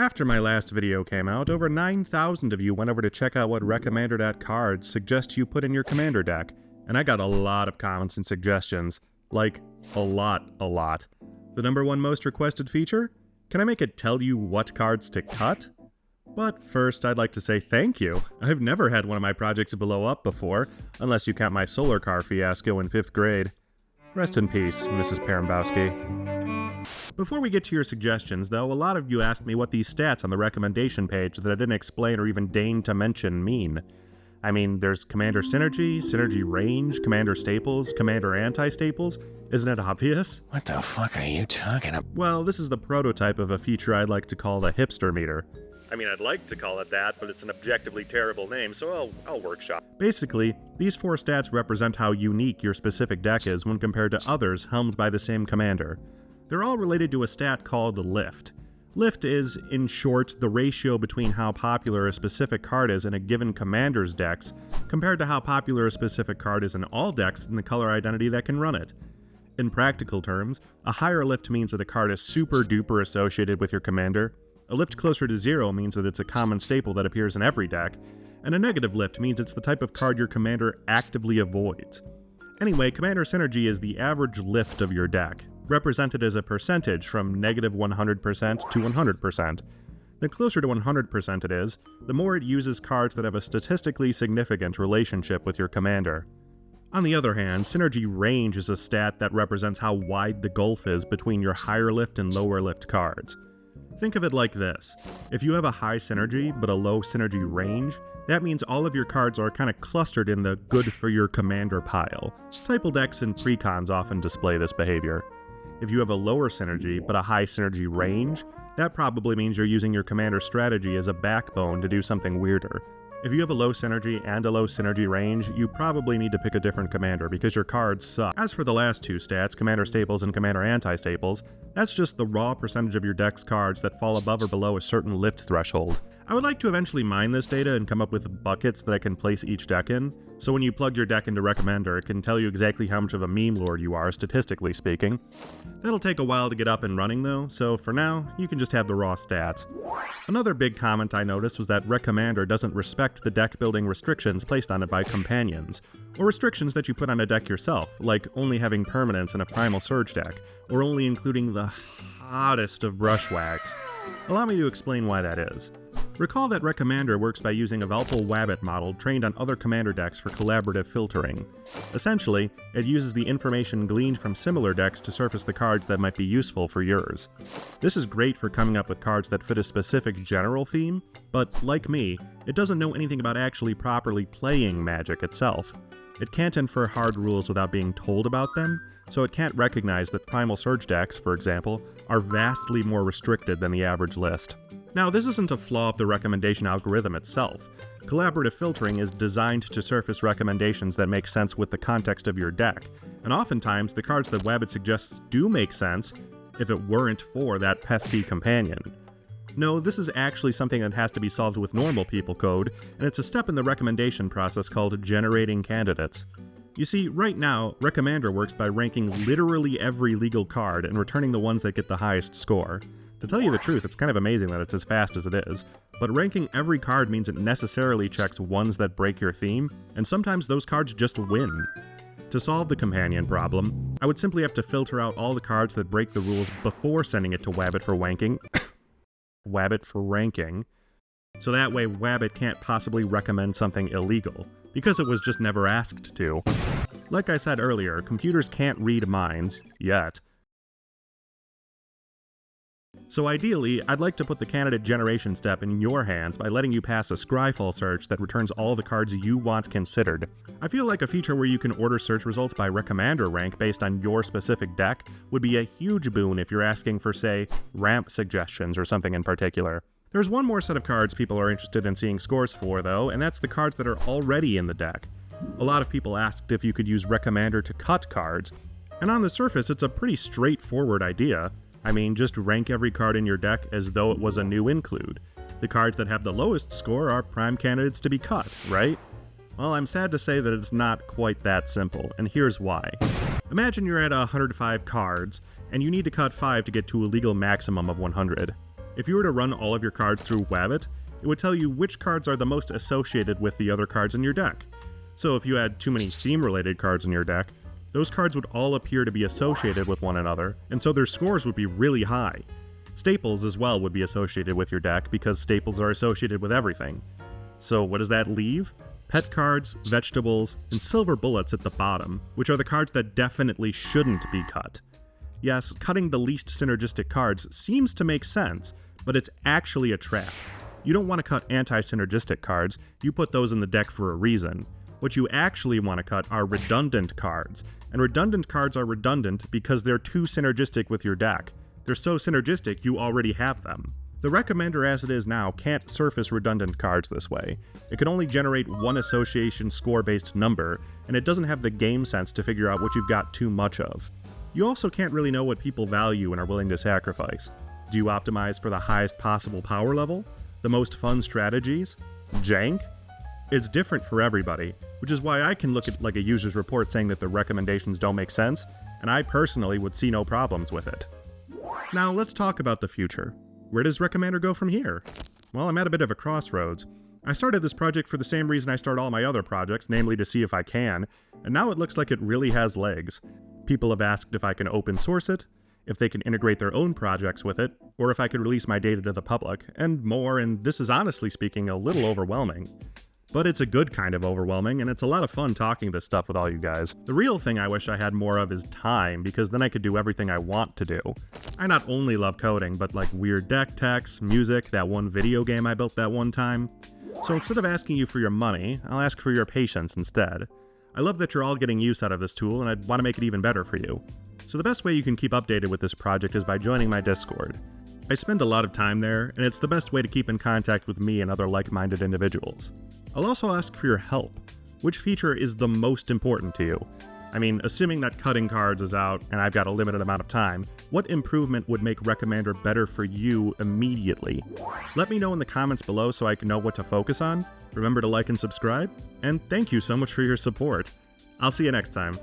After my last video came out, over 9,000 of you went over to check out what Recommander.cards suggests you put in your commander deck, and I got a lot of comments and suggestions. Like, a lot. The number one most requested feature? Can I make it tell you what cards to cut? But first, I'd like to say thank you. I've never had one of my projects blow up before, unless you count my solar car fiasco in 5th grade. Rest in peace, Mrs. Parambowski. Before we get to your suggestions, though, a lot of you asked me what these stats on the recommendation page that I didn't explain or even deign to mention mean. I mean, there's Commander Synergy, Synergy Range, Commander Staples, Commander Anti-Staples. Isn't it obvious? What the fuck are you talking about? Well, this is the prototype of a feature I'd like to call the hipster meter. I mean, I'd like to call it that, but it's an objectively terrible name, so I'll workshop. Basically, these 4 stats represent how unique your specific deck is when compared to others helmed by the same commander. They're all related to a stat called lift. Lift is, in short, the ratio between how popular a specific card is in a given commander's decks compared to how popular a specific card is in all decks and the color identity that can run it. In practical terms, a higher lift means that a card is super duper associated with your commander. A lift closer to 0 means that it's a common staple that appears in every deck, and a negative lift means it's the type of card your commander actively avoids. Anyway, Commander Synergy is the average lift of your deck, represented as a percentage from negative 100% to 100%. The closer to 100% it is, the more it uses cards that have a statistically significant relationship with your commander. On the other hand, Synergy Range is a stat that represents how wide the gulf is between your higher lift and lower lift cards. Think of it like this. If you have a high synergy but a low synergy range, that means all of your cards are kind of clustered in the good for your commander pile. Typal decks and precons often display this behavior. If you have a lower synergy but a high synergy range, that probably means you're using your commander strategy as a backbone to do something weirder. If you have a low synergy and a low synergy range, you probably need to pick a different commander because your cards suck. As for the last 2 stats, Commander Staples and Commander Anti-Staples, that's just the raw percentage of your deck's cards that fall above or below a certain lift threshold. I would like to eventually mine this data and come up with buckets that I can place each deck in, so when you plug your deck into Recommander, it can tell you exactly how much of a meme lord you are, statistically speaking. That'll take a while to get up and running though, so for now, you can just have the raw stats. Another big comment I noticed was that Recommander doesn't respect the deck building restrictions placed on it by companions, or restrictions that you put on a deck yourself, like only having permanents in a Primal Surge deck, or only including the hottest of brushwhacks. Allow me to explain why that is. Recall that Recommander works by using a vowpal wabbit model trained on other commander decks for collaborative filtering. Essentially, it uses the information gleaned from similar decks to surface the cards that might be useful for yours. This is great for coming up with cards that fit a specific general theme, but like me, it doesn't know anything about actually properly playing Magic itself. It can't infer hard rules without being told about them, so it can't recognize that Primal Surge decks, for example, are vastly more restricted than the average list. Now, this isn't a flaw of the recommendation algorithm itself. Collaborative filtering is designed to surface recommendations that make sense with the context of your deck, and oftentimes the cards that Wabbit suggests do make sense if it weren't for that pesky companion. No, this is actually something that has to be solved with normal people code, and it's a step in the recommendation process called generating candidates. You see, right now, Recommander works by ranking literally every legal card and returning the ones that get the highest score. To tell you the truth, it's kind of amazing that it's as fast as it is, but ranking every card means it necessarily checks ones that break your theme, and sometimes those cards just win. To solve the companion problem, I would simply have to filter out all the cards that break the rules before sending it to Wabbit for ranking, so that way Wabbit can't possibly recommend something illegal, because it was just never asked to. Like I said earlier, computers can't read minds, yet. So ideally, I'd like to put the candidate generation step in your hands by letting you pass a scryfall search that returns all the cards you want considered. I feel like a feature where you can order search results by Recommander rank based on your specific deck would be a huge boon if you're asking for, say, ramp suggestions or something in particular. There's one more set of cards people are interested in seeing scores for, though, and that's the cards that are already in the deck. A lot of people asked if you could use Recommander to cut cards, and on the surface it's a pretty straightforward idea. I mean, just rank every card in your deck as though it was a new include. The cards that have the lowest score are prime candidates to be cut, right? Well, I'm sad to say that it's not quite that simple, and here's why. Imagine you're at 105 cards, and you need to cut 5 to get to a legal maximum of 100. If you were to run all of your cards through Wabbit, it would tell you which cards are the most associated with the other cards in your deck. So if you had too many theme-related cards in your deck, those cards would all appear to be associated with one another, and so their scores would be really high. Staples as well would be associated with your deck because staples are associated with everything. So what does that leave? Pet cards, vegetables, and silver bullets at the bottom, which are the cards that definitely shouldn't be cut. Yes, cutting the least synergistic cards seems to make sense, but it's actually a trap. You don't want to cut anti-synergistic cards, you put those in the deck for a reason. What you actually want to cut are redundant cards, and redundant cards are redundant because they're too synergistic with your deck. They're so synergistic you already have them. The Recommander as it is now can't surface redundant cards this way. It can only generate one association score-based number, and it doesn't have the game sense to figure out what you've got too much of. You also can't really know what people value and are willing to sacrifice. Do you optimize for the highest possible power level? The most fun strategies? Jank? It's different for everybody, which is why I can look at like a user's report saying that the recommendations don't make sense, and I personally would see no problems with it. Now let's talk about the future. Where does Recommander go from here? Well, I'm at a bit of a crossroads. I started this project for the same reason I start all my other projects, namely to see if I can, and now it looks like it really has legs. People have asked if I can open source it, if they can integrate their own projects with it, or if I could release my data to the public, and more, and this is honestly speaking a little overwhelming. But it's a good kind of overwhelming, and it's a lot of fun talking this stuff with all you guys. The real thing I wish I had more of is time, because then I could do everything I want to do. I not only love coding, but like weird deck techs, music, that one video game I built that one time. So instead of asking you for your money, I'll ask for your patience instead. I love that you're all getting use out of this tool, and I'd want to make it even better for you. So the best way you can keep updated with this project is by joining my Discord. I spend a lot of time there, and it's the best way to keep in contact with me and other like-minded individuals. I'll also ask for your help. Which feature is the most important to you? I mean, assuming that cutting cards is out and I've got a limited amount of time, what improvement would make Recommander better for you immediately? Let me know in the comments below so I can know what to focus on. Remember to like and subscribe, and thank you so much for your support. I'll see you next time.